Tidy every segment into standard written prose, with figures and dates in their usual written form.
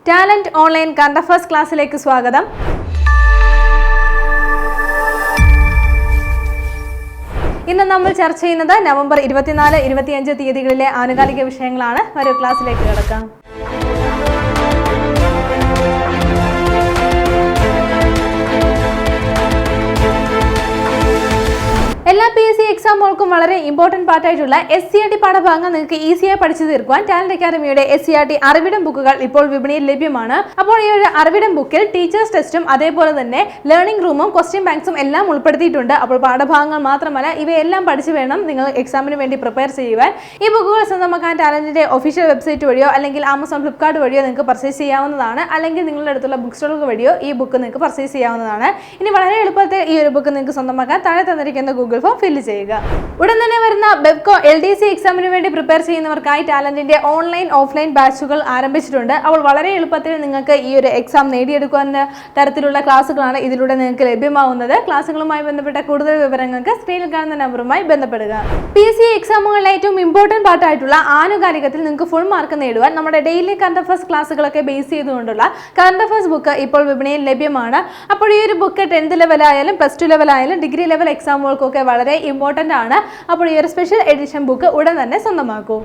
Talent online current affairs ക്ലാസ്സിലേക്ക് സ്വാഗതം. ഇന്ന് നമ്മൾ ചർച്ച ചെയ്യുന്നത് നവംബർ 24, 25 തീയതികളിലെ ആനുകാലിക വിഷയങ്ങളാണ്. വരൂ ക്ലാസ്സിലേക്ക് കിടക്കാം. എല്ലാ PSC എക്സാമുകൾക്കും വളരെ ഇമ്പോർട്ടന്റ് പാർട്ടായിട്ടുള്ള SCERT പാഠഭാഗങ്ങൾ നിങ്ങൾക്ക് ഈസിയായി പഠിച്ചു തീർക്കുവാൻ ടാലന്റ് അക്കാദമിയുടെ SCERT അറിവിടം ബുക്കുകൾ ഇപ്പോൾ വിപണിയിൽ ലഭ്യമാണ്. അപ്പോൾ ഈ ഒരു അറിവിടം ബുക്കിൽ ടീച്ചേഴ്സ് ടെസ്റ്റും അതേപോലെ തന്നെ ലേണിംഗ് റൂമും ക്വസ്റ്റ്യൻ ബാങ്ക്സും എല്ലാം ഉൾപ്പെടുത്തിയിട്ടുണ്ട്. അപ്പോൾ പാഠഭാഗങ്ങൾ മാത്രമല്ല ഇവയെല്ലാം പഠിച്ചു വേണം നിങ്ങൾ എക്സാമിന് വേണ്ടി പ്രിപ്പയർ ചെയ്യുവാൻ. ഈ ബുക്കുകൾ സ്വന്തമാക്കാൻ ടാലന്റിന്റെ ഒഫീഷ്യൽ വെബ്സൈറ്റ് വഴിയോ അല്ലെങ്കിൽ ആമസോൺ, ഫ്ലിപ്കാർട്ട് വഴിയോ നിങ്ങൾക്ക് പർച്ചേസ് ചെയ്യാവുന്നതാണ്. അല്ലെങ്കിൽ നിങ്ങളുടെ അടുത്തുള്ള ബുക്ക് സ്റ്റോളുകൾ വഴിയോ ഈ ബുക്ക് നിങ്ങൾക്ക് പർച്ചേസ് ചെയ്യാവുന്നതാണ്. ഇനി വളരെ എളുപ്പത്തിൽ ഈ ഒരു ബുക്ക് നിങ്ങൾക്ക് സ്വന്തമാക്കാൻ താഴെ തന്നിരിക്കുന്ന ഗൂഗിൾ ഫോം ഫില്ല് ചെയ്യുക. ഉടൻ തന്നെ വരുന്ന ബെബ്കോ LDC എക്സാമിന് വേണ്ടി പ്രിപ്പയർ ചെയ്യുന്നവർക്കായി ടാലന്റിന്റെ ഓൺലൈൻ ഓഫ്ലൈൻ ബാച്ചുകൾ ആരംഭിച്ചിട്ടുണ്ട്. അപ്പോൾ വളരെ എളുപ്പത്തിൽ നിങ്ങൾക്ക് ഈ ഒരു എക്സാം നേടിയെടുക്കുന്ന തരത്തിലുള്ള ക്ലാസ്സുകളാണ് ഇതിലൂടെ നിങ്ങൾക്ക് ലഭ്യമാവുന്നത്. ക്ലാസ്സുകളുമായി ബന്ധപ്പെട്ട കൂടുതൽ വിവരങ്ങൾക്ക് സ്ക്രീനിൽ കാണുന്ന നമ്പറുമായി ബന്ധപ്പെടുക. PSC എക്സാമുകളിലെ ഏറ്റവും ഇമ്പോർട്ടന്റ് പാർട്ടായിട്ടുള്ള ആനുകാലികത്തിൽ നിങ്ങൾക്ക് ഫുൾ മാർക്ക് നേടുവാൻ നമ്മുടെ ഡെയിലി കറന്റ് അഫയേഴ്സ് ക്ലാസ്സുകളൊക്കെ ബേസ് ചെയ്തുകൊണ്ടുള്ള കറന്റ് അഫയേഴ്സ് ബുക്ക് ഇപ്പോൾ വിപണിയിൽ ലഭ്യമാണ്. അപ്പോൾ ഈ ഒരു ബുക്ക് 10th ലെവലായാലും +2 ലെവലായാലും ഡിഗ്രി ലെവൽ എക്സാമുകൾക്കൊക്കെ വളരെ ഇമ്പോർട്ടന്റ് ആണ്. അപ്പോൾ ഈ ഒരു സ്പെഷ്യൽ എഡിഷൻ ബുക്ക് ഉടൻ തന്നെ സ്വന്തമാക്കൂ.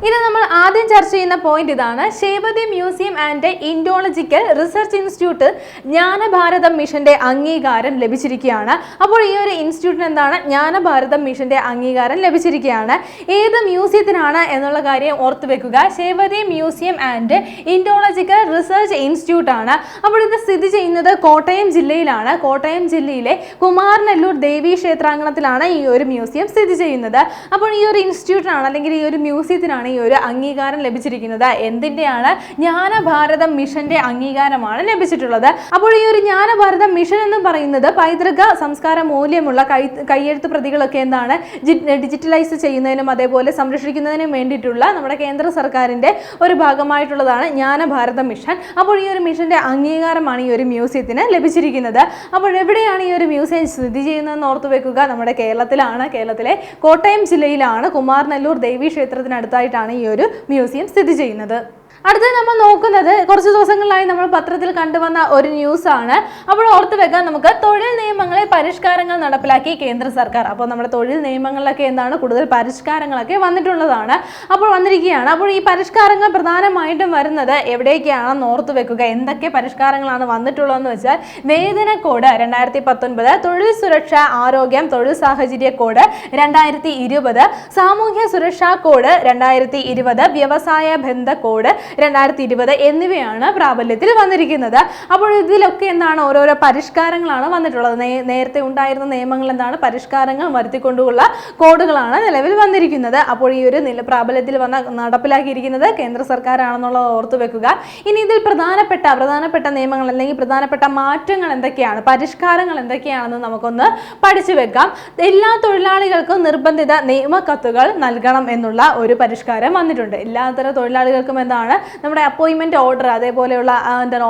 ഇനി നമ്മൾ ആദ്യം ചർച്ച ചെയ്യുന്ന പോയിന്റ് ഇതാണ്. Shevathi museum and Indological research institute Gyan Bharatam മിഷന്റെ അംഗീകാരം ലഭിച്ചിരിക്കുകയാണ്. അപ്പോൾ ഈ ഒരു ഇൻസ്റ്റിറ്റ്യൂട്ടിന് എന്താണ് ജ്ഞാനഭാരതം മിഷന്റെ അംഗീകാരം ലഭിച്ചിരിക്കുകയാണ്. ഏത് മ്യൂസിയത്തിനാണ് എന്നുള്ള കാര്യം ഓർത്തു വെക്കുക. Shevathi museum and Indological research institute ആണ്. അപ്പോൾ ഇത് സ്ഥിതി ചെയ്യുന്നത് കോട്ടയം ജില്ലയിലാണ്. കോട്ടയം ജില്ലയിലെ കുമാരനെല്ലൂർ ദേവി ക്ഷേത്രാങ്കണത്തിലാണ് ഈ ഒരു മ്യൂസിയം സ്ഥിതി ചെയ്യുന്നത്. അപ്പോൾ ഈ ഒരു ഇൻസ്റ്റിറ്റ്യൂട്ടിനാണ് അല്ലെങ്കിൽ ഈ ഒരു മ്യൂസിയത്തിനാണ് ഈ ഒരു അംഗീകാരം ലഭിച്ചിരിക്കുന്നത്. എന്തിന്റെയാണ്? ജ്ഞാനഭാരതം മിഷന്റെ അംഗീകാരമാണ് ലഭിച്ചിട്ടുള്ളത്. അപ്പോൾ ഈ ഒരു ജ്ഞാനഭാരതം മിഷൻ എന്ന് പറയുന്നത് പൈതൃക സംസ്കാര മൂല്യമുള്ള കയ്യെഴുത്ത് പ്രതികളൊക്കെ എന്താണ് ഡിജിറ്റലൈസ് ചെയ്യുന്നതിനും അതേപോലെ സംരക്ഷിക്കുന്നതിനും വേണ്ടിയിട്ടുള്ള നമ്മുടെ കേന്ദ്ര സർക്കാരിന്റെ ഒരു ഭാഗമായിട്ടുള്ളതാണ് ജ്ഞാനഭാരതം മിഷൻ. അപ്പോൾ ഈ ഒരു മിഷന്റെ അംഗീകാരമാണ് ഈ ഒരു മ്യൂസിയത്തിന് ലഭിച്ചിരിക്കുന്നത്. അപ്പോൾ എവിടെയാണ് ഈ ഒരു മ്യൂസിയം സ്ഥിതി ചെയ്യുന്നതെന്ന് ഓർത്തു വെക്കുക. നമ്മുടെ കേരളത്തിലാണ്. കേരളത്തിലെ കോട്ടയം ജില്ലയിലാണ്. കുമാരനെല്ലൂർ ദേവി ക്ഷേത്രത്തിനടുത്തായിട്ടാണ് ഈ ഒരു മ്യൂസിയം സ്ഥിതി ചെയ്യുന്നത്. അടുത്തത് നമ്മൾ നോക്കുന്നത് കുറച്ച് ദിവസങ്ങളായി നമ്മൾ പത്രത്തിൽ കണ്ടുവന്ന ഒരു ന്യൂസ് ആണ്. അപ്പോൾ ഓർത്ത് വെക്കാൻ നമുക്ക് തൊഴിൽ നിയമങ്ങളിൽ പരിഷ്കാരങ്ങൾ നടപ്പിലാക്കി കേന്ദ്ര സർക്കാർ. അപ്പോൾ നമ്മുടെ തൊഴിൽ നിയമങ്ങളിലൊക്കെ എന്താണ് കൂടുതൽ പരിഷ്കാരങ്ങളൊക്കെ വന്നിട്ടുള്ളതാണ്. അപ്പോൾ വന്നിരിക്കുകയാണ്. അപ്പോൾ ഈ പരിഷ്കാരങ്ങൾ പ്രധാനമായിട്ടും വരുന്നത് എവിടേക്കാണെന്ന് ഓർത്ത് വെക്കുക. എന്തൊക്കെ പരിഷ്കാരങ്ങളാണ് വന്നിട്ടുള്ളതെന്ന് വെച്ചാൽ വേതന കോഡ് 2019, തൊഴിൽ സുരക്ഷ ആരോഗ്യം തൊഴിൽ സാഹചര്യ കോഡ് 2020, സാമൂഹ്യ സുരക്ഷാ കോഡ് 2020, വ്യവസായ ബന്ധ കോഡ് 2020 എന്നിവയാണ് പ്രാബല്യത്തിൽ വന്നിരിക്കുന്നത്. അപ്പോൾ ഇതിലൊക്കെ എന്താണ് ഓരോരോ പരിഷ്കാരങ്ങളാണ് വന്നിട്ടുള്ളത്. നേരത്തെ ഉണ്ടായിരുന്ന നിയമങ്ങൾ എന്താണ് പരിഷ്കാരങ്ങൾ വരുത്തിക്കൊണ്ടുള്ള കോഡുകളാണ് നിലവിൽ വന്നിരിക്കുന്നത്. അപ്പോൾ ഈ ഒരു പ്രാബല്യത്തിൽ നടപ്പിലാക്കിയിരിക്കുന്നത് കേന്ദ്ര സർക്കാരാണെന്നുള്ളത് ഓർത്തു വെക്കുക. ഇനി ഇതിൽ പ്രധാനപ്പെട്ട നിയമങ്ങൾ അല്ലെങ്കിൽ പ്രധാനപ്പെട്ട മാറ്റങ്ങൾ എന്തൊക്കെയാണ്, പരിഷ്കാരങ്ങൾ എന്തൊക്കെയാണെന്ന് നമുക്കൊന്ന് പഠിച്ചു വെക്കാം. എല്ലാ തൊഴിലാളികൾക്കും നിർബന്ധിത നിയമക്കത്തുകൾ നൽകണം എന്നുള്ള ഒരു പരിഷ്കാരം വന്നിട്ടുണ്ട്. എല്ലാത്തരം തൊഴിലാളികൾക്കും എന്താണ് നമ്മുടെ അപ്പോയിൻമെന്റ് ഓർഡർ അതേപോലെയുള്ള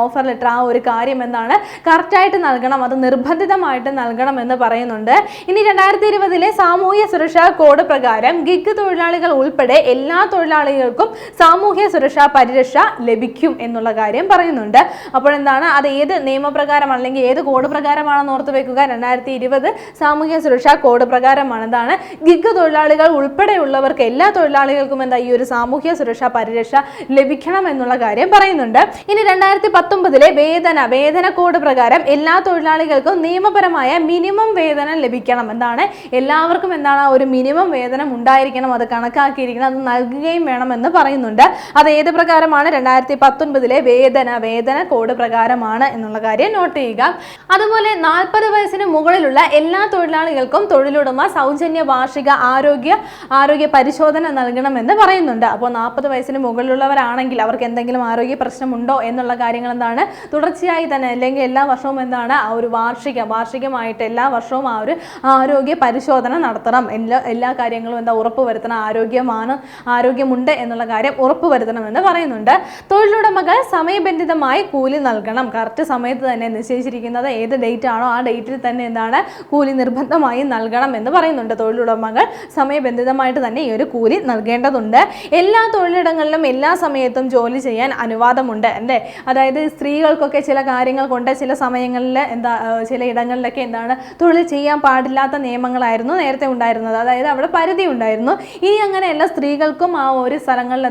ഓഫർ ലെറ്റർ ആ ഒരു കാര്യം എന്താണ് കറക്റ്റായിട്ട് നൽകണം, അത് നിർബന്ധിതമായിട്ട് നൽകണം എന്ന് പറയുന്നുണ്ട്. ഇനി 2020 സാമൂഹ്യ സുരക്ഷാ കോഡ് പ്രകാരം ഗിഗ് തൊഴിലാളികൾ ഉൾപ്പെടെ എല്ലാ തൊഴിലാളികൾക്കും സാമൂഹ്യ സുരക്ഷാ പരിരക്ഷ ലഭിക്കും എന്നുള്ള കാര്യം പറയുന്നുണ്ട്. അപ്പോൾ എന്താണ് അത് ഏത് നിയമപ്രകാരം അല്ലെങ്കിൽ ഏത് കോഡ് പ്രകാരമാണെന്ന് ഓർത്ത് വെക്കുക. 2020 സാമൂഹ്യ സുരക്ഷാ കോഡ് പ്രകാരമാണ്. എന്താണ് ഗിഗ് തൊഴിലാളികൾ ഉൾപ്പെടെയുള്ളവർക്ക് എല്ലാ തൊഴിലാളികൾക്കും എന്താ ഈ ഒരു സാമൂഹ്യ സുരക്ഷാ പരിരക്ഷ ലഭിക്കണം എന്നുള്ള കാര്യം പറയുന്നുണ്ട്. ഇനി 2019 വേതന കോഡ് പ്രകാരം എല്ലാ തൊഴിലാളികൾക്കും നിയമപരമായ മിനിമം വേതനം ലഭിക്കണം. എന്താണ് എല്ലാവർക്കും എന്താണ് ഒരു മിനിമം വേതനം ഉണ്ടായിരിക്കണം, അത് കണക്കാക്കിയിരിക്കണം, അത് നൽകുകയും വേണമെന്ന് പറയുന്നുണ്ട്. അത് ഏത് പ്രകാരമാണ്? 2019 വേതന കോഡ് പ്രകാരമാണ് എന്നുള്ള കാര്യം നോട്ട് ചെയ്യുക. അതുപോലെ 40 വയസ്സിന് മുകളിലുള്ള എല്ലാ തൊഴിലാളികൾക്കും തൊഴിലുടമ സൗജന്യ വാർഷിക ആരോഗ്യ പരിശോധന നൽകണമെന്ന് പറയുന്നുണ്ട്. അപ്പോൾ 40 വയസ്സിന് മുകളിലുള്ളവരാണെങ്കിൽ അവർക്ക് എന്തെങ്കിലും ആരോഗ്യ പ്രശ്നമുണ്ടോ എന്നുള്ള കാര്യങ്ങൾ എന്താണ് തുടർച്ചയായി തന്നെ അല്ലെങ്കിൽ എല്ലാ വർഷവും എന്താണ് ആ ഒരു വാർഷികമായിട്ട് എല്ലാ വർഷവും ആ ഒരു ആരോഗ്യ പരിശോധന നടത്തണം. എല്ലാ കാര്യങ്ങളും എന്താ ഉറപ്പുവരുത്തണം, ആരോഗ്യമുണ്ട് എന്നുള്ള കാര്യം ഉറപ്പുവരുത്തണം എന്ന് പറയുന്നുണ്ട്. തൊഴിലുടമകൾ സമയബന്ധിതമായി കൂലി നൽകണം. കറക്റ്റ് സമയത്ത് തന്നെ നിശ്ചയിച്ചിരിക്കുന്നത് ഏത് ഡേറ്റ് ആണോ ആ ഡേറ്റിൽ തന്നെ എന്താണ് കൂലി നിർബന്ധമായി നൽകണം എന്ന് പറയുന്നുണ്ട്. തൊഴിലുടമകൾ സമയബന്ധിതമായിട്ട് തന്നെ ഈ ഒരു കൂലി നൽകേണ്ടതുണ്ട്. എല്ലാ തൊഴിലിടങ്ങളിലും എല്ലാ സമയത്തും ജോലി ചെയ്യാൻ അനുവാദം അനുവാദമുണ്ട് അല്ലേ. അതായത് സ്ത്രീകൾക്കൊക്കെ ചില കാര്യങ്ങൾ കൊണ്ട് ചില സമയങ്ങളിൽ ചില ഇടങ്ങളിലൊക്കെ തൊഴിൽ ചെയ്യാൻ പാടില്ലാത്ത നിയമങ്ങളായിരുന്നു നേരത്തെ ഉണ്ടായിരുന്നത്. അതായത് അവിടെ പരിധി ഉണ്ടായിരുന്നു. ഇനി അങ്ങനെയല്ല, സ്ത്രീകൾക്കും ആ ഒരു സ്ഥലങ്ങളിൽ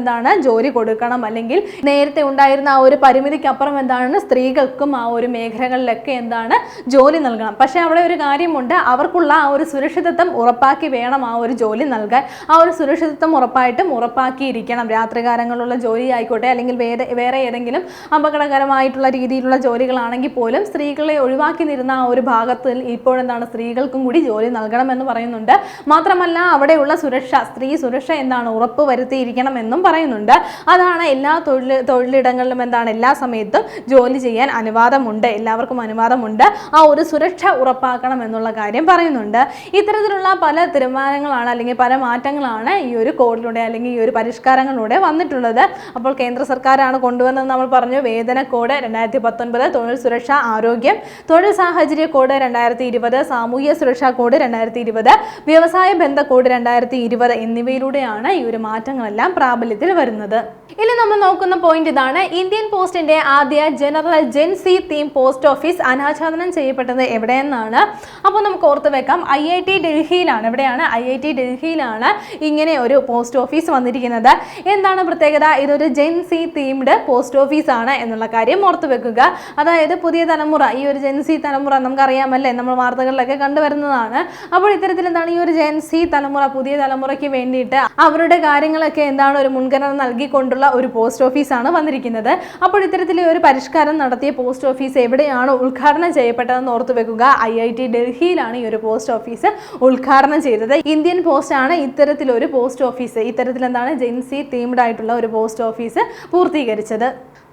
ജോലി കൊടുക്കണം, അല്ലെങ്കിൽ നേരത്തെ ഉണ്ടായിരുന്ന ആ ഒരു പരിമിതിക്കപ്പുറം സ്ത്രീകൾക്കും ആ ഒരു മേഖലകളിലൊക്കെ ജോലി നൽകണം. പക്ഷെ അവിടെ ഒരു കാര്യമുണ്ട്, അവർക്കുള്ള ആ ഒരു സുരക്ഷിതത്വം ഉറപ്പാക്കി വേണം ആ ഒരു ജോലി നൽകാൻ. ആ ഒരു സുരക്ഷിതത്വം ഉറപ്പാക്കിയിരിക്കണം. രാത്രികാലങ്ങളുള്ള ജോലി ആയിക്കോട്ടെ, അല്ലെങ്കിൽ വേറെ ഏതെങ്കിലും അപകടകരമായിട്ടുള്ള രീതിയിലുള്ള ജോലികളാണെങ്കിൽ പോലും സ്ത്രീകളെ ഒഴിവാക്കി നിരുന്ന ആ ഒരു ഭാഗത്തിൽ ഇപ്പോഴെന്താണ് സ്ത്രീകൾക്കും കൂടി ജോലി നൽകണമെന്ന് പറയുന്നുണ്ട്. മാത്രമല്ല അവിടെയുള്ള സ്ത്രീ സുരക്ഷ ഉറപ്പ് വരുത്തിയിരിക്കണം എന്നും പറയുന്നുണ്ട്. അതാണ് എല്ലാ തൊഴിലിടങ്ങളിലും എല്ലാ സമയത്തും ജോലി ചെയ്യാൻ അനുവാദമുണ്ട്, എല്ലാവർക്കും അനുവാദമുണ്ട്. ആ ഒരു സുരക്ഷ ഉറപ്പാക്കണം എന്നുള്ള കാര്യം പറയുന്നുണ്ട്. ഇത്തരത്തിലുള്ള പല തീരുമാനങ്ങളാണ് അല്ലെങ്കിൽ പല മാറ്റങ്ങളാണ് ഈ ഒരു കോഡിലൂടെ അല്ലെങ്കിൽ ഈ ഒരു പരിഷ്കാരങ്ങളിലൂടെ വന്നിട്ടുള്ളത്. അപ്പോൾ കേന്ദ്ര സർക്കാരാണ് കൊണ്ടുവന്നത് നമ്മൾ പറഞ്ഞു. വേതന കോഡ് 2019, തൊഴിൽ സുരക്ഷ ആരോഗ്യം, തൊഴിൽ സാഹചര്യ കോഡ് 2020, സാമൂഹ്യ സുരക്ഷാ കോഡ് 2020, വ്യവസായ ബന്ധ കോഡ് 2020 എന്നിവയിലൂടെയാണ് ഈ ഒരു മാറ്റങ്ങളെല്ലാം പ്രാബല്യത്തിൽ വരുന്നത്. ഇനി നമ്മൾ നോക്കുന്ന പോയിന്റ് ഇതാണ്. ഇന്ത്യൻ പോസ്റ്റിന്റെ ആദ്യ general Gen Z theme post office അനാച്ഛാദനം ചെയ്യപ്പെട്ടത് എവിടെയെന്നാണ്. അപ്പോൾ നമുക്ക് ഓർത്ത് വെക്കാം, IIT ഡൽഹിയിലാണ്. എവിടെയാണ്? IIT ഡൽഹിയിലാണ് ഇങ്ങനെ ഒരു പോസ്റ്റ് ഓഫീസ് വന്നിരിക്കുന്നത്. എന്താണ് പ്രത്യേകത? ഇതൊരു ജെൻസി തീംഡ് പോസ്റ്റ് ഓഫീസ് ആണ് എന്നുള്ള കാര്യം ഓർത്ത് വെക്കുക. അതായത് പുതിയ തലമുറ, ഈ ഒരു ജെൻസി തലമുറ നമുക്കറിയാമല്ലേ, നമ്മൾ വാർത്തകളിലൊക്കെ കണ്ടുവരുന്നതാണ്. അപ്പോൾ ഇത്തരത്തിൽ ഈ ഒരു ജെൻസി തലമുറ, പുതിയ തലമുറയ്ക്ക് വേണ്ടിയിട്ട് അവരുടെ കാര്യങ്ങളൊക്കെ ഒരു മുൻഗണന നൽകിക്കൊണ്ടുള്ള ഒരു പോസ്റ്റ് ഓഫീസാണ് വന്നിരിക്കുന്നത്. അപ്പോൾ ഇത്തരത്തിൽ ഒരു പരിഷ്കാരം നടത്തിയ പോസ്റ്റ് ഓഫീസ് എവിടെയാണ് ഉദ്ഘാടനം ചെയ്യപ്പെട്ടതെന്ന് ഓർത്തു വെക്കുക. IIT ഡൽഹിയിലാണ് ഈ ഒരു പോസ്റ്റ് ഓഫീസ് ഉദ്ഘാടനം ചെയ്തത്. ഇന്ത്യൻ പോസ്റ്റ് ആണ് ഇത്തരത്തിലൊരു പോസ്റ്റ് ഓഫീസ്, ഇത്തരത്തിൽ ജെൻസി തീംഡ് ആയിട്ടുള്ള ഒരു പോസ്റ്റ് ഓഫീസ് പൂർത്തീകരിച്ചത്.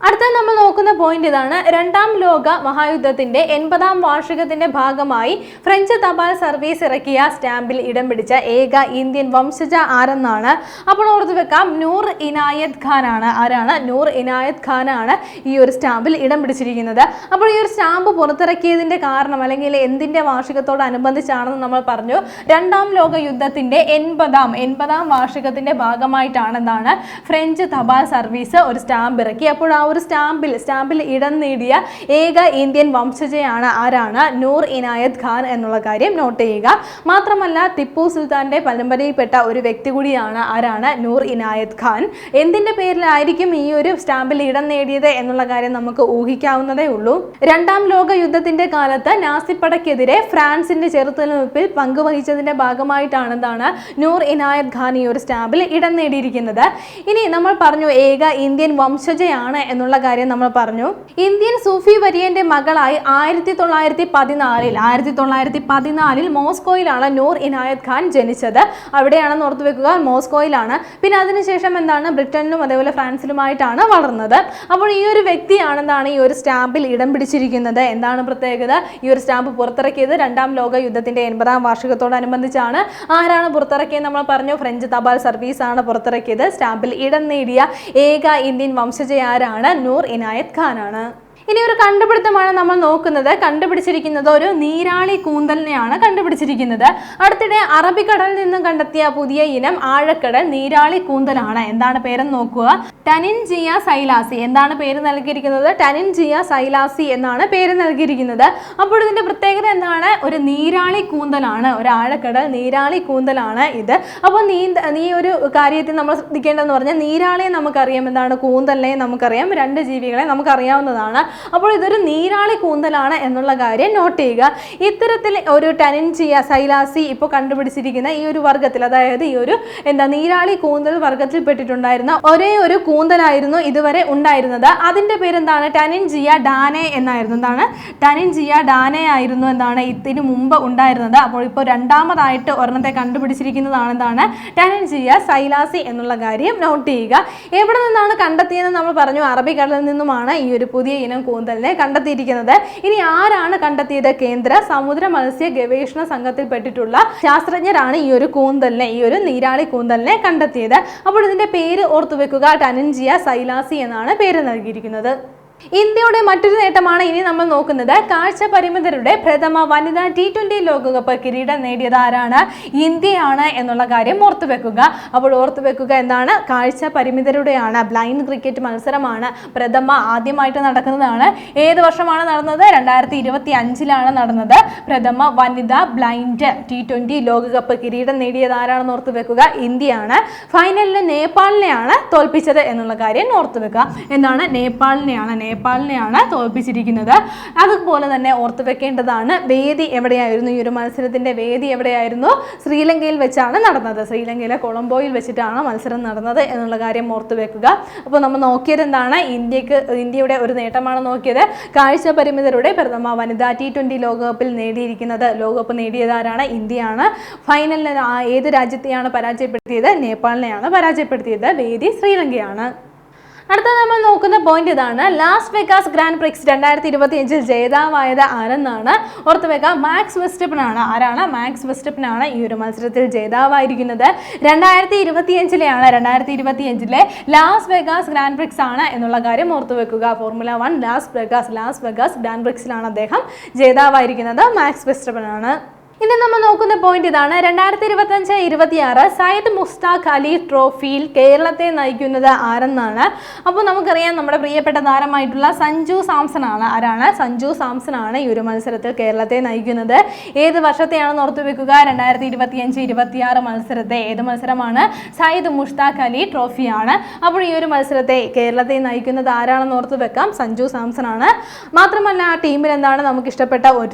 അടുത്ത നമ്മൾ നോക്കുന്ന പോയിന്റ് ഇതാണ്. രണ്ടാം ലോക മഹായുദ്ധത്തിന്റെ 80ാം വാർഷികത്തിന്റെ ഭാഗമായി ഫ്രഞ്ച് തപാൽ സർവീസ് ഇറക്കിയ സ്റ്റാമ്പിൽ ഇടം പിടിച്ച ഏക ഇന്ത്യൻ വംശജ ആരെന്നാണ്. അപ്പോൾ ഓർത്തു വെക്കാം, നൂർ ഇനായത് ഖാൻ ആണ്. ആരാണ്? നൂർ ഇനായത് ഖാൻ ആണ് ഈ ഒരു സ്റ്റാമ്പിൽ ഇടം പിടിച്ചിരിക്കുന്നത്. അപ്പോൾ ഈ ഒരു സ്റ്റാമ്പ് പുറത്തിറക്കിയതിന്റെ കാരണം അല്ലെങ്കിൽ എന്തിന്റെ വാർഷികത്തോടനുബന്ധിച്ചാണെന്ന് നമ്മൾ പറഞ്ഞു. രണ്ടാം ലോക യുദ്ധത്തിന്റെ 80ാം വാർഷികത്തിന്റെ ഭാഗമായിട്ടാണ് ഫ്രഞ്ച് തപാൽ സർവീസ് ഒരു സ്റ്റാമ്പ് ഇറക്കി. അപ്പോൾ ആ ഒരു സ്റ്റാമ്പിൽ ഇടം നേടിയ ഏക ഇന്ത്യൻ വംശജയാണ് ആരാണ്? നൂർ ഇനായത് ഖാൻ എന്നുള്ള കാര്യം നോട്ട് ചെയ്യുക. മാത്രമല്ല ടിപ്പു സുൽത്താന്റെ പരമ്പരയിൽപ്പെട്ട ഒരു വ്യക്തി കൂടിയാണ് ആരാണ്? നൂർ ഇനായത് ഖാൻ. എന്തിന്റെ പേരിലായിരിക്കും ഈ ഒരു സ്റ്റാമ്പിൽ ഇടം നേടിയത് എന്നുള്ള കാര്യം നമുക്ക് ഊഹിക്കാവുന്നതേ ഉള്ളൂ. രണ്ടാം ലോക യുദ്ധത്തിന്റെ കാലത്ത് നാസിപ്പടയ്ക്കെതിരെ ഫ്രാൻസിന്റെ ചെറുത്തുനിൽപ്പിൽ പങ്കുവഹിച്ചതിന്റെ ഭാഗമായിട്ടാണ് നൂർ ഇനായത് ഖാൻ ഈ ഒരു സ്റ്റാമ്പിൽ ഇടം നേടിയിരിക്കുന്നത്. ഇനി നമ്മൾ പറഞ്ഞു ഏക ഇന്ത്യൻ വംശജയാണ് എന്നുള്ള കാര്യം നമ്മൾ പറഞ്ഞു. ഇന്ത്യൻ സൂഫി വര്യന്റെ മകളായി 1914 മോസ്കോയിലാണ് നൂർ ഇനായത് ഖാൻ ജനിച്ചത്. അവിടെയാണെന്ന് ഓർത്തു വെക്കുക, മോസ്കോയിലാണ്. പിന്നെ അതിനുശേഷം ബ്രിട്ടനിലും അതേപോലെ ഫ്രാൻസിലുമായിട്ടാണ് വളർന്നത്. അപ്പോൾ ഈ ഒരു വ്യക്തിയാണ് ഈ ഒരു സ്റ്റാമ്പിൽ ഇടം പിടിച്ചിരിക്കുന്നത്. എന്താണ് പ്രത്യേകത? ഈ ഒരു സ്റ്റാമ്പ് പുറത്തിറക്കിയത് രണ്ടാം ലോക യുദ്ധത്തിന്റെ 80ാം വാർഷികത്തോടനുബന്ധിച്ചാണ്. ആരാണ് പുറത്തിറക്കിയത്? നമ്മൾ പറഞ്ഞു, ഫ്രഞ്ച് തപാൽ സർവീസ് ആണ് പുറത്തിറക്കിയത്. സ്റ്റാമ്പിൽ ഇടം നേടിയ ഏക ഇന്ത്യൻ വംശജയാരാണ്? നൂർ ഇനായത് ഖാൻ ആണ്. ഇനി ഒരു കണ്ടുപിടുത്തമാണ് നമ്മൾ നോക്കുന്നത്. കണ്ടുപിടിച്ചിരിക്കുന്നത് ഒരു നീരാളി കൂന്തലിനെയാണ് കണ്ടുപിടിച്ചിരിക്കുന്നത്. അടുത്തിടെ അറബിക്കടലിൽ നിന്നും കണ്ടെത്തിയ പുതിയ ഇനം ആഴക്കടൽ നീരാളി കൂന്തലാണ്. എന്താണ് പേരെന്ന് നോക്കുക. ടനിൻജിയ സൈലാസി. എന്താണ് പേര് നൽകിയിരിക്കുന്നത്? ടനിൻജിയ സൈലാസി എന്നാണ് പേര് നൽകിയിരിക്കുന്നത്. അപ്പോൾ ഇതിന്റെ പ്രത്യേകത എന്താണ്? ഒരു നീരാളി കൂന്തലാണ്, ഒരു ആഴക്കടൽ നീരാളി കൂന്തലാണ് ഇത്. അപ്പോൾ നീ ഒരു കാര്യത്തിൽ നമ്മൾ ശ്രദ്ധിക്കേണ്ടതെന്ന് പറഞ്ഞാൽ, നീരാളിയെ നമുക്കറിയാം, എന്താണ് കൂന്തലിനെ നമുക്കറിയാം, രണ്ട് ജീവികളെ നമുക്കറിയാവുന്നതാണ്. അപ്പോൾ ഇതൊരു നീരാളി കൂന്തലാണ് എന്നുള്ള കാര്യം നോട്ട് ചെയ്യുക. ഇത്തരത്തിൽ ഒരു ടനിൻജിയ സൈലാസി ഇപ്പോൾ കണ്ടുപിടിച്ചിരിക്കുന്ന ഈ ഒരു വർഗത്തിൽ, അതായത് ഈ ഒരു നീരാളി കൂന്തൽ വർഗത്തിൽ പെട്ടിട്ടുണ്ടായിരുന്ന ഒരേ ഒരു കൂന്തലായിരുന്നു ഇതുവരെ ഉണ്ടായിരുന്നത്. അതിന്റെ പേരെന്താണ്? ടനിൻജിയ ഡാനെ എന്നായിരുന്നു. എന്താണ്? ടനിൻജിയ ഡാനെ ആയിരുന്നു ഇതിനു മുമ്പ് ഉണ്ടായിരുന്നത്. അപ്പോൾ ഇപ്പോൾ രണ്ടാമതായിട്ട് ഒരെണ്ണത്തെ കണ്ടുപിടിച്ചിരിക്കുന്നതാണ് എന്താണ്? ടനിൻജിയ സൈലാസി എന്നുള്ള കാര്യം നോട്ട് ചെയ്യുക. എവിടെ നിന്നാണ് കണ്ടെത്തിയെന്ന് നമ്മൾ പറഞ്ഞു, അറബിക്കടലിൽ നിന്നുമാണ് ഈ ഒരു പുതിയ ഇനം കൂന്തലിനെ കണ്ടെത്തിയിരിക്കുന്നത്. ഇനി ആരാണ് കണ്ടെത്തിയത്? കേന്ദ്ര സമുദ്ര മത്സ്യ ഗവേഷണ സംഘത്തിൽപ്പെട്ടിട്ടുള്ള ശാസ്ത്രജ്ഞരാണ് ഈ ഒരു കൂന്തലിനെ, ഈ ഒരു നീരാളി കൂന്തലിനെ കണ്ടെത്തിയത്. അപ്പോൾ ഇതിന്റെ പേര് ഓർത്തു വെക്കുക, ടനിൻജിയ സൈലാസി എന്നാണ് പേര് നൽകിയിരിക്കുന്നത്. ഇന്ത്യയുടെ മറ്റൊരു നേട്ടമാണ് ഇനി നമ്മൾ നോക്കുന്നത്. കാഴ്ച പരിമിതരുടെ പ്രഥമ വനിതാ T20 ലോകകപ്പ് കിരീടം നേടിയത് ആരാണ്? ഇന്ത്യയാണ് എന്നുള്ള കാര്യം ഓർത്തുവെക്കുക. അപ്പോൾ ഓർത്തുവെക്കുക എന്താണ്? കാഴ്ച പരിമിതരുടെയാണ്. ബ്ലൈൻഡ് ക്രിക്കറ്റ് മത്സരമാണ് ആദ്യമായിട്ട് നടക്കുന്നതാണ്. ഏത് വർഷമാണ് നടന്നത്? 2025 നടന്നത്. പ്രഥമ വനിതാ ബ്ലൈൻഡ് T20 ലോകകപ്പ് കിരീടം നേടിയത് ആരാണെന്ന് ഓർത്തുവെക്കുക. ഇന്ത്യയാണ്. ഫൈനലിൽ നേപ്പാളിനെയാണ് തോൽപ്പിച്ചത് എന്നുള്ള കാര്യം ഓർത്തുവെക്കുക. എന്താണ്? നേപ്പാളിനെയാണ് തോൽപ്പിച്ചിരിക്കുന്നത്. അതുപോലെ തന്നെ ഓർത്തു വെക്കേണ്ടതാണ്, വേദി എവിടെയായിരുന്നു? ഈ ഒരു മത്സരത്തിന്റെ വേദി എവിടെയായിരുന്നു? ശ്രീലങ്കയിൽ വെച്ചാണ് നടന്നത്. ശ്രീലങ്കയിലെ കൊളംബോയിൽ വെച്ചിട്ടാണ് മത്സരം നടന്നത് എന്നുള്ള കാര്യം ഓർത്തു വെക്കുക. അപ്പോൾ നമ്മൾ നോക്കിയത് എന്താണ്? ഇന്ത്യയുടെ ഒരു നേട്ടമാണ് നോക്കിയത്. കാഴ്ച പരിമിതരുടെ പ്രഥമ വനിതാ T20 ലോകകപ്പിൽ ലോകകപ്പ് നേടിയത് ആരാണ്? ഇന്ത്യയാണ്. ഫൈനലിൽ ഏത് രാജ്യത്തെയാണ് പരാജയപ്പെടുത്തിയത്? നേപ്പാളിനെയാണ് പരാജയപ്പെടുത്തിയത്. വേദി ശ്രീലങ്കയാണ്. അടുത്ത നമ്മൾ നോക്കുന്ന പോയിന്റ് ഇതാണ്. ലാസ് വെഗാസ് ഗ്രാൻഡ് പ്രിക്സ് 2025 ജേതാവായത് ആരെന്നാണ്. ഓർത്തുവെക്കുക, മാക്സ് വെസ്റ്റപ്പൻ ആണ്. ആരാണ്? മാക്സ് വെസ്റ്റപ്പൻ ആണ് ഈ ഒരു മത്സരത്തിൽ ജേതാവായിരിക്കുന്നത്. 2025 ലാസ് വെഗാസ് ഗ്രാൻഡ് പ്രിക്സ് ആണ് എന്നുള്ള കാര്യം ഓർത്തുവെക്കുക. ഫോർമുല 1 ലാസ് വെഗാസ് ഗ്രാൻഡ് പ്രിക്സിലാണ് അദ്ദേഹം ജേതാവായിരിക്കുന്നത്. മാക്സ് വെസ്റ്റപ്പൻ ആണ്. ഇനി നമ്മൾ നോക്കുന്ന പോയിന്റ് ഇതാണ്. 2025-26 സയ്യിദ് മുസ്താഖ് അലി ട്രോഫിയിൽ കേരളത്തെ നയിക്കുന്നത് ആരെന്നാണ്. അപ്പോൾ നമുക്കറിയാം, നമ്മുടെ പ്രിയപ്പെട്ട താരമായിട്ടുള്ള സഞ്ജു സാംസൺ ആണ്. ആരാണ്? സഞ്ജു സാംസൺ ആണ് ഈ ഒരു മത്സരത്തിൽ കേരളത്തെ നയിക്കുന്നത്. ഏത് വർഷത്തെയാണെന്ന് ഓർത്തുവെക്കുക. 2025-26 മത്സരത്തെ. ഏത് മത്സരമാണ്? സയ്യിദ് മുസ്താഖ് അലി ട്രോഫിയാണ്. അപ്പോൾ ഈ ഒരു മത്സരത്തെ കേരളത്തെ നയിക്കുന്നത് ആരാണെന്ന് ഓർത്തു വെക്കാം. സഞ്ജു സാംസൺ ആണ്. മാത്രമല്ല, ആ ടീമിൽ എന്താണ്, നമുക്ക് ഇഷ്ടപ്പെട്ട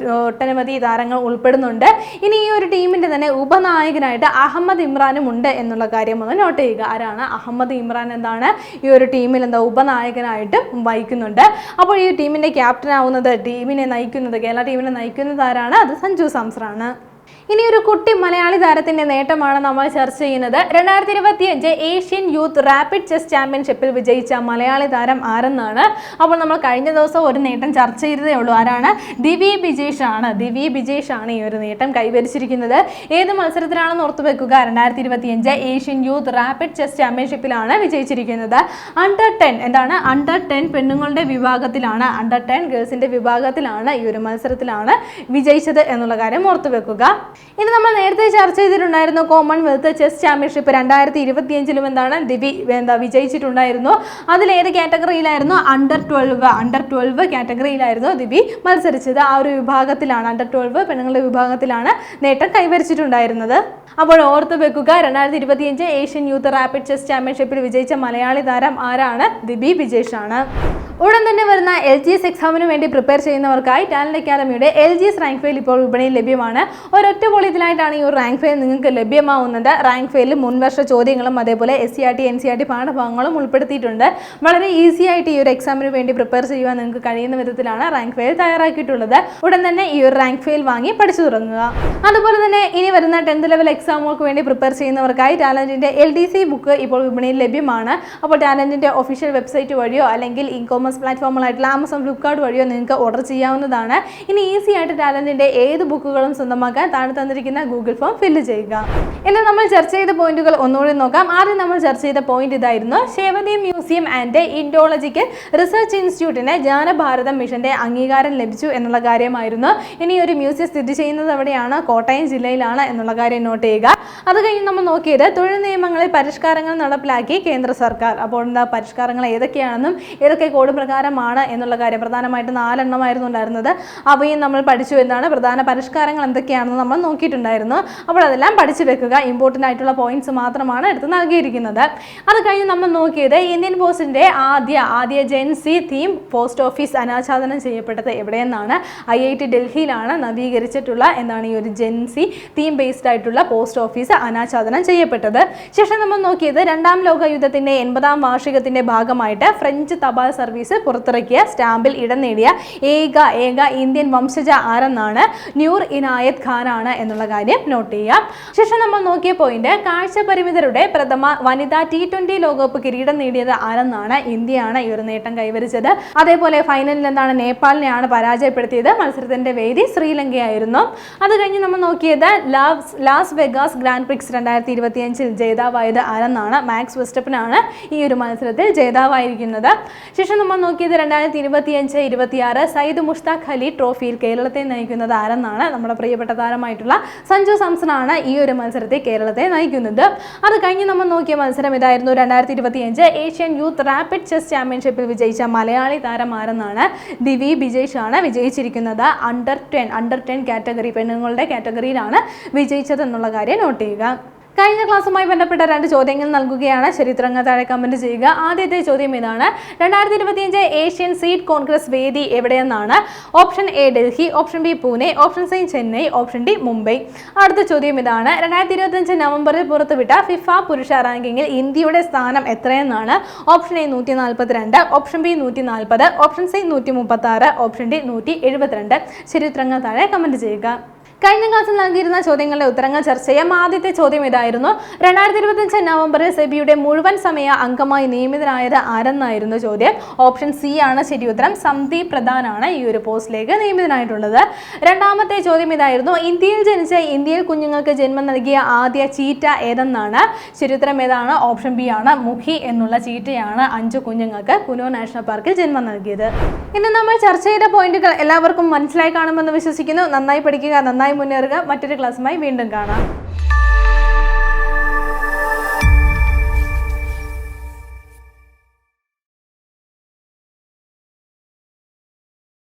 ഒട്ടനവധി താരങ്ങൾ ഉൾപ്പെടുന്നുണ്ട്. ഇനി ഈ ഒരു ടീമിന്റെ തന്നെ ഉപനായകനായിട്ട് അഹമ്മദ് ഇമ്രാനും ഉണ്ട് എന്നുള്ള കാര്യം ഒന്ന് നോട്ട് ചെയ്യുക. ആരാണ്? അഹമ്മദ് ഇമ്രാൻ എന്താണ് ഈ ഒരു ടീമിൽ ഉപനായകനായിട്ട് വഹിക്കുന്നുണ്ട്. അപ്പോൾ ഈ ടീമിന്റെ ക്യാപ്റ്റൻ ആവുന്നത്, കേരള ടീമിനെ നയിക്കുന്നത് ആരാണ്? അത് സഞ്ജു സാംസൺ ആണ്. ഇനി ഒരു കുട്ടി മലയാളി താരത്തിന്റെ നേട്ടമാണ് നമ്മൾ ചർച്ച ചെയ്യുന്നത്. 2025 ഏഷ്യൻ യൂത്ത് റാപ്പിഡ് ചെസ് ചാമ്പ്യൻഷിപ്പിൽ വിജയിച്ച മലയാളി താരം ആരെന്നാണ്. അപ്പോൾ നമ്മൾ കഴിഞ്ഞ ദിവസം ഒരു നേട്ടം ചർച്ച ചെയ്തതേ ഉള്ളൂ. ആരാണ്? ദിവി ബിജേഷ് ആണ് ഈ ഒരു നേട്ടം കൈവരിച്ചിരിക്കുന്നത്. ഏത് മത്സരത്തിലാണെന്ന് ഓർത്തുവെക്കുക. 2025 ഏഷ്യൻ യൂത്ത് റാപ്പിഡ് ചെസ് ചാമ്പ്യൻഷിപ്പിലാണ് വിജയിച്ചിരിക്കുന്നത്. അണ്ടർ 10 പെണ്ണുങ്ങളുടെ വിഭാഗത്തിലാണ്, അണ്ടർ 10 ഗേൾസിന്റെ വിഭാഗത്തിലാണ് ഈ ഒരു മത്സരത്തിലാണ് വിജയിച്ചത് എന്നുള്ള കാര്യം ഓർത്തുവെക്കുക. ഇനി നമ്മൾ നേരത്തെ ചർച്ച ചെയ്തിട്ടുണ്ടായിരുന്നു കോമൺവെൽത്ത് ചെസ് ചാമ്പ്യൻഷിപ്പ് 2025 എന്താണ് ദിവി വിജയിച്ചിട്ടുണ്ടായിരുന്നു. അതിലേത് കാറ്റഗറിയിലായിരുന്നു? അണ്ടർ 12 കാറ്റഗറിയിലായിരുന്നു ദിവി മത്സരിച്ചത്. ആ ഒരു വിഭാഗത്തിലാണ്, അണ്ടർ 12 പെണ്ണുങ്ങളുടെ വിഭാഗത്തിലാണ് നേട്ടം കൈവരിച്ചിട്ടുണ്ടായിരുന്നത്. അപ്പോൾ ഓർത്ത് വെക്കുക, 2025 ഏഷ്യൻ യൂത്ത് റാപ്പിഡ് ചെസ് ചാമ്പ്യൻഷിപ്പിൽ വിജയിച്ച മലയാളി താരം ആരാണ്? ദിവി ബിജേഷ് ആണ്. ഉടൻ തന്നെ വരുന്ന LGS എക്സാമിന് വേണ്ടി പ്രിപ്പയർ ചെയ്യുന്നവർക്കായി ടാലന്റ് അക്കാദമിയുടെ LGS റാങ്ക് ഫെയിൽ ഇപ്പോൾ വിപണിയിൽ ലഭ്യമാണ്. ഒരൊറ്റ പൊളിയത്തിലായിട്ടാണ് ഈ ഒരു റാങ്ക് ഫെയിൽ നിങ്ങൾക്ക് ലഭ്യമാവുന്നത്. റാങ്ക് ഫെയിലിൽ മുൻവർഷ ചോദ്യങ്ങളും അതേപോലെ SCERT NCERT പാഠഭാഗങ്ങളും ഉൾപ്പെടുത്തിയിട്ടുണ്ട്. വളരെ ഈസി ആയിട്ട് ഈ ഒരു എക്സാമിന് വേണ്ടി പ്രിപ്പയർ ചെയ്യുവാൻ നിങ്ങൾക്ക് കഴിയുന്ന വിധത്തിലാണ് റാങ്ക് ഫെയിൽ തയ്യാറാക്കിയിട്ടുള്ളത്. ഉടൻ തന്നെ ഈ ഒരു റാങ്ക് ഫെയിൽ വാങ്ങി പഠിച്ചു തുടങ്ങുക. അതുപോലെ തന്നെ ഇനി വരുന്ന 10th ലെവൽ എക്സാമുകൾക്ക് വേണ്ടി പ്രിപ്പയർ ചെയ്യുന്നവർക്കായി ടാലന്റിന്റെ LDC ബുക്ക് ഇപ്പോൾ വിപണിയിൽ ലഭ്യമാണ്. അപ്പോൾ ടാലന്റിന്റെ ഒഫീഷ്യൽ വെബ്സൈറ്റ് വഴിയോ അല്ലെങ്കിൽ ഇ-കോമേഴ്സ് പ്ലാറ്റ്ഫോമുകളായിട്ടുള്ള ആമസോൺ, ഫ്ലിപ്കാർട്ട് വഴിയോ നിങ്ങൾക്ക് ഓർഡർ ചെയ്യാവുന്നതാണ്. ഇനി ഈസി ആയിട്ട് ടാലന്റിന്റെ ഏത് ബുക്കുകളും സ്വന്തമാക്കാൻ താഴെ തന്നിരിക്കുന്ന ഗൂഗിൾ ഫോം ഫില്ല് ചെയ്യുക. ഇന്ന് നമ്മൾ ചർച്ച ചെയ്ത പോയിന്റുകൾ ഒന്നുകൂടി നോക്കാം. ആദ്യം നമ്മൾ ചർച്ച ചെയ്ത പോയിന്റ് ഇതായിരുന്നു. ശേവതി മ്യൂസിയം ആൻഡ് ഇൻഡോളജിക്കൽ റിസർച്ച് ഇൻസ്റ്റിറ്റ്യൂട്ടിന് ജ്ഞാനഭാരതം മിഷന്റെ അംഗീകാരം ലഭിച്ചു എന്നുള്ള കാര്യമായിരുന്നു. ഇനി ഒരു മ്യൂസിയം സ്ഥിതി ചെയ്യുന്നത് എവിടെയാണ്? കോട്ടയം ജില്ലയിലാണ് എന്നുള്ള കാര്യം നോട്ട് ചെയ്യുക. അത് കഴിഞ്ഞ് നമ്മൾ നോക്കിയത് തൊഴിൽ നിയമങ്ങളിൽ പരിഷ്കാരങ്ങൾ നടപ്പിലാക്കി കേന്ദ്ര സർക്കാർ. അപ്പോൾ പരിഷ്കാരങ്ങൾ ഏതൊക്കെയാണെന്നും ഏതൊക്കെ കോഡ് പ്രകാരമാണ് എന്നുള്ള കാര്യം പ്രധാനമായിട്ട് 4 എണ്ണമായിരുന്നു ഉണ്ടായിരുന്നത്. അവയും നമ്മൾ പഠിച്ചു. എന്താണ് പ്രധാന പരിഷ്കാരങ്ങൾ എന്തൊക്കെയാണെന്ന് നമ്മൾ നോക്കിയിട്ടുണ്ടായിരുന്നു. അപ്പോൾ അതെല്ലാം പഠിച്ചു വെക്കുക. ഇമ്പോർട്ടൻ്റ് ആയിട്ടുള്ള പോയിന്റ്സ് മാത്രമാണ് എടുത്ത് നൽകിയിരിക്കുന്നത്. അത് കഴിഞ്ഞ് നമ്മൾ നോക്കിയത് ഇന്ത്യൻ പോസ്റ്റിന്റെ ആദ്യ ജെൻസി തീം പോസ്റ്റ് ഓഫീസ് അനാച്ഛാദനം ചെയ്യപ്പെട്ടത് എവിടെയെന്നാണ്. IIT ഡൽഹിയിലാണ് നവീകരിച്ചിട്ടുള്ള എന്താണ് ഈ ഒരു ജെൻസി തീം ബേസ്ഡ് ആയിട്ടുള്ള പോസ്റ്റ് ഓഫീസ് അനാച്ഛാദനം ചെയ്യപ്പെട്ടത്. ശേഷം നമ്മൾ നോക്കിയത് 2ാം ലോക യുദ്ധത്തിന്റെ 80ാം വാർഷികത്തിന്റെ ഭാഗമായിട്ട് ഫ്രഞ്ച് തപാൽ സർവീസ് പുറത്തിറക്കിയ സ്റ്റാമ്പിൽ ഇടം നേടിയ ഏക ഇന്ത്യൻ വംശജ ആരെന്നാണ്. ന്യൂർ ഇനായത് ഖാൻ ആണ് എന്നുള്ള കാര്യം നോട്ട് ചെയ്യാം. ശേഷം നമ്മൾ നോക്കിയ പോയിന്റ് കാഴ്ച പരിമിതരുടെ പ്രഥമ വനിതാ T20 ലോകകപ്പ് കിരീടം നേടിയത് ആരെന്നാണ്. ഇന്ത്യയാണ് ഈ ഒരു നേട്ടം കൈവരിച്ചത്. അതേപോലെ ഫൈനലിൽ എന്താണ് നേപ്പാളിനെയാണ് പരാജയപ്പെടുത്തിയത്. മത്സരത്തിന്റെ വേദി ശ്രീലങ്കയായിരുന്നു. അത് കഴിഞ്ഞ് നമ്മൾ നോക്കിയത് ലാസ് വെഗാസ് ഗ്രാൻഡ് പ്രിക്സ് 2025 ജേതാവായത് ആരെന്നാണ്. മാക്സ് വെസ്റ്റപ്പൻ ആണ് ഈ ഒരു മത്സരത്തിൽ ജേതാവായിരിക്കുന്നത്. ശേഷം നമ്മൾ നോക്കിയത് 2025-26 സയ്യിദ് മുഷ്താഖ് അലി ട്രോഫിയിൽ കേരളത്തെ നയിക്കുന്നത് ആരെന്നാണ്. നമ്മുടെ പ്രിയപ്പെട്ട താരമായിട്ടുള്ള സഞ്ജു സാംസൺ ആണ് ഈ ഒരു മത്സരത്തിൽ കേരളത്തെ നയിക്കുന്നത്. അത് കഴിഞ്ഞ് നമ്മൾ നോക്കിയ മത്സരം ഇതായിരുന്നു. 2025 ഏഷ്യൻ യൂത്ത് റാപ്പിഡ് ചെസ് ചാമ്പ്യൻഷിപ്പിൽ വിജയിച്ച മലയാളി താരം ആരെന്നാണ്. ദിവി ബിജേഷ് ആണ് വിജയിച്ചിരിക്കുന്നത്. അണ്ടർ 10 കാറ്റഗറി പെണ്ണുങ്ങളുടെ കാറ്റഗറിയിലാണ് വിജയിച്ചതെന്നുള്ള കാര്യം നോട്ട് ചെയ്യുക. കഴിഞ്ഞ ക്ലാസ്സുമായി ബന്ധപ്പെട്ട 2 ചോദ്യങ്ങൾ നൽകുകയാണ്. ശരിയുത്തരങ്ങൾ താഴെ കമന്റ് ചെയ്യുക. ആദ്യത്തെ ചോദ്യം ഇതാണ്. 2025 ഏഷ്യൻ സീഡ് കോൺഗ്രസ് വേദി എവിടെയെന്നാണ്. Option A Delhi, option B Pune, option C Chennai, option D Mumbai. അടുത്ത ചോദ്യം ഇതാണ്. 2025 നവംബറിൽ പുറത്തുവിട്ട ഫിഫ പുരുഷ റാങ്കിങ്ങിൽ ഇന്ത്യയുടെ സ്ഥാനം എത്രയെന്നാണ്. Option A 142, option B 140, option C 136, option D 172. ശരിയുത്തരങ്ങൾ താഴെ കമന്റ് ചെയ്യുക. കഴിഞ്ഞ ക്ലാസ്സിൽ നൽകിയിരുന്ന ചോദ്യങ്ങളുടെ ഉത്തരങ്ങൾ ചർച്ച ചെയ്യാം. ആദ്യത്തെ ചോദ്യം ഇതായിരുന്നു. 2025 നവംബറിൽ സെബിയുടെ മുഴുവൻ സമയ അംഗമായി നിയമിതനായത് ആരെന്നായിരുന്നു ചോദ്യം. ഓപ്ഷൻ സി ആണ് ശരിയുത്തരം. സന്ദീപ് പ്രധാൻ ആണ് ഈ ഒരു പോസ്റ്റിലേക്ക് നിയമിതനായിട്ടുള്ളത്. രണ്ടാമത്തെ ചോദ്യം ഇതായിരുന്നു. ഇന്ത്യയിൽ ജനിച്ച ഇന്ത്യയിൽ കുഞ്ഞുങ്ങൾക്ക് ജന്മം നൽകിയ ആദ്യ ചീറ്റ ഏതെന്നാണ്. ശരിയുത്തരം ഏതാണ്. ഓപ്ഷൻ ബി ആണ്. മുഖി എന്നുള്ള ചീറ്റയാണ് 5 കുഞ്ഞുങ്ങൾക്ക് കുനോ നാഷണൽ പാർക്കിൽ ജന്മം നൽകിയത്. ഇന്ന് നമ്മൾ ചർച്ച ചെയ്ത പോയിന്റുകൾ എല്ലാവർക്കും മനസ്സിലായി കാണുമെന്ന് വിശ്വസിക്കുന്നു. നന്നായി പഠിക്കുക, നന്നായി മുന്നേറുക. മറ്റൊരു ക്ലാസ്സുമായി വീണ്ടും കാണാം.